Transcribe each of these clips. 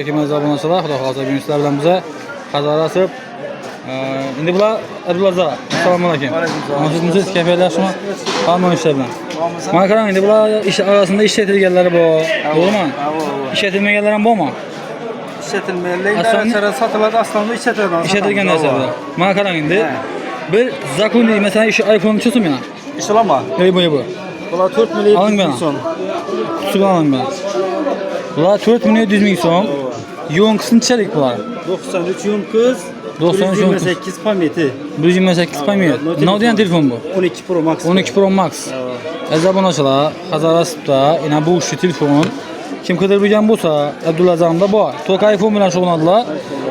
Ekimiz abunlaşılar, Xudo xolasa bugun sizlar bilan biza xabar asib. Endi bular Abdulaza. Assalomu alaykum. Siz kayfiyatlasizmi? Hamma ishlar bilan. Mana qarang, endi bular ish orasida ishlatilganlari bor. To'g'rimi? Ishlatilmaganlar ham bormi? İşletilmeyenler satılады, aslında işletiladi. İşletilgan narsalar. Mana qarang endi. Bir zakonni, mesela ish iPhone chiqsin meni. İşlama. Bu. Bular 4 milyon Alın bana. son. Subhanallah ben. Bular 4 milyon 100 ming so'm. Yo'ng qismchalik bular. 93 yum kız. 93 yum kız. 128 pameti. 128 pamiyat. Ne degan telefon bu? 12 Pro Max. 12 Pro Max. Azabonachilar, Hazarasibda, yana bu shu telefon. Kim qidirib bilgan bo'lsa, Abdulazamda bor. Tok iPhone bilan shug'ullanadilar.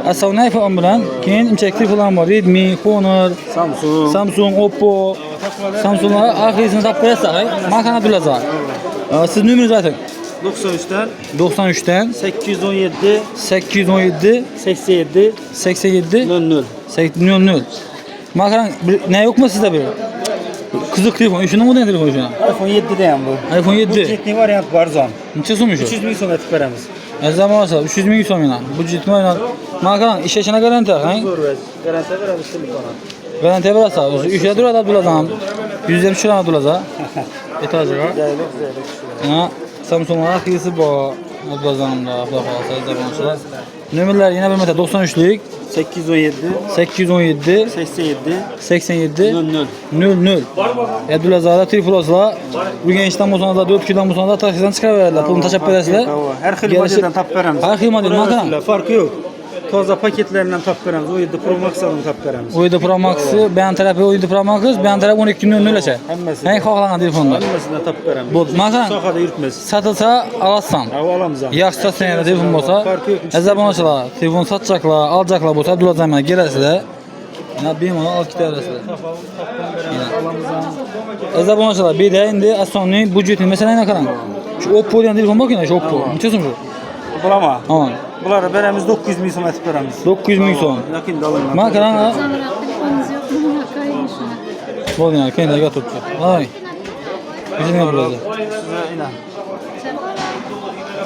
Asosiy iPhone bilan, keyin imchak telefonlar bor. Redmi, Honor, Samsung, Oppo. Samsunglar oxirisini topib berasizlar. Mana Abdulazam. Siz nomeringizni ayting. 93'ten 817 87 00. 00. Mana ne yok mu sizde bir? Kızık telefon. Şunun mu telefon şu an? iPhone 7'de yan bu. iPhone 7. Bu ciddi variant var zan. Neçə so'muş? 300 bin son etik veremiz. Ne zaman olsa 300 ming so'm yana. Bu ciddi variant. Mana işleşine garanti ha? Garanti veremiz telefona. Garanti verasa. Üçe durad Abdulazam. 120 lira Abdulazam. Etajı var. Ya Samsung'un akısı bu. Abdulazam'da Xudo xolasa zamançılar. Nömerler yine bir mesela 93'lük 817 87 00. 00. Abdulazam'da telefonla bugün işten bozanlar 4 kilodan bozanlar taksiden çıkarırlar. Pulunu taşıp verirler. Her hizmetten tap veremiz. Her hizmetten bakın. Farkı yok. Toza paketlerinden tap veremiz. O 7 Pro Max'dan tap veremiz. O 7 Pro Max'ı ben tarafı o 7 Pro Max'ı ben tarafı 12.00 ləşə. Hər xohlanan telefonlar. Hemməsində tap veremiz. Bu baxın. Soxada yürütməz. Satılsa alasan. Alamız. Yaxşı satsan telefon olsa, əzəbançılar telefon satacaqlar, alacaqlar bu Abdulazam'a gələrsizlər. Yəni benim onu al kitlərsizlər. Əzəbançılar bir də indi aslanın bu cütün məsələn nə qaran? Şu Oppo deyən telefon bax yana şu Oppo. Neçə so'm şu? Bulama. Aman. Bunları veremiz 900 bin son etip veremiz. 900 ming so'm. Yakın dalın. Mana qaran ha. Bu yana kendi götürdü. Ay. Bizim burada.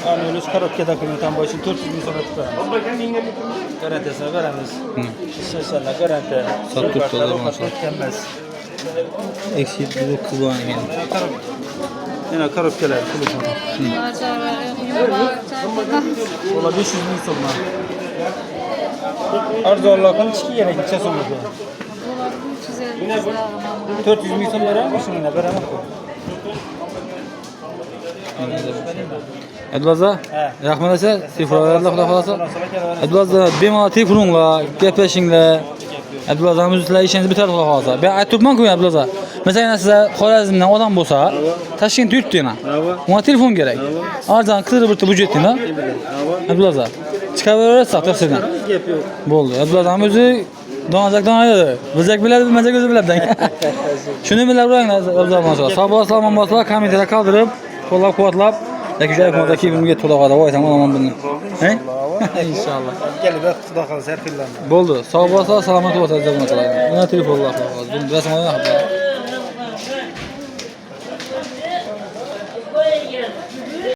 Yani öyle karotka dokumentan başın 400 bin son etip veremiz. Garantisine veremiz. Şaşarla garanti. Sattık da zaman sonra. Gelmez. Eksik bir kız var yani. Yine karotkeler telefonu. Ola 500 bin sonuna. Arzu Allah'ın çıkı yere gideceğiz onu. 400 bin son verir misin yine? Veremem mi? Abdulaza, rahmet ese, sifralarla Xudo xolasa. Abdulaza, bemalol telefonla, gaplashinglar. Abdulazamız sizlar ishingizni bitiradi Xudo xolasa. Ben aytib turibman-ku Abdulaza. Masalan, sizlar Xorazmdan odam bo'lsa, Toshkentga yuribdi yana. Unga telefon kerak. Arzon qidirib bir budjetini. Abdulaza, chiqaverasiz taqsirdan. Bo'ldi. Abdulazam o'zi donazak donaydi. Bizak biladi, bilmasak o'zi biladi. Shuni bilib qo'yinglar Abdulaza. Sog' salomat bo'lsalar, kommentda qoldirib, qo'llab-quvvatlab yoki iPhone'da kiyimga to'la qada qo'ysam olaman buni. He? İnşallah. Gelib Xudo xolasa har xillarni. Bo'ldi. Sog' bo'lsa, salomat bo'lsa, aziz do'stlar. Buni telefonlar qilib, bunu rasmlarni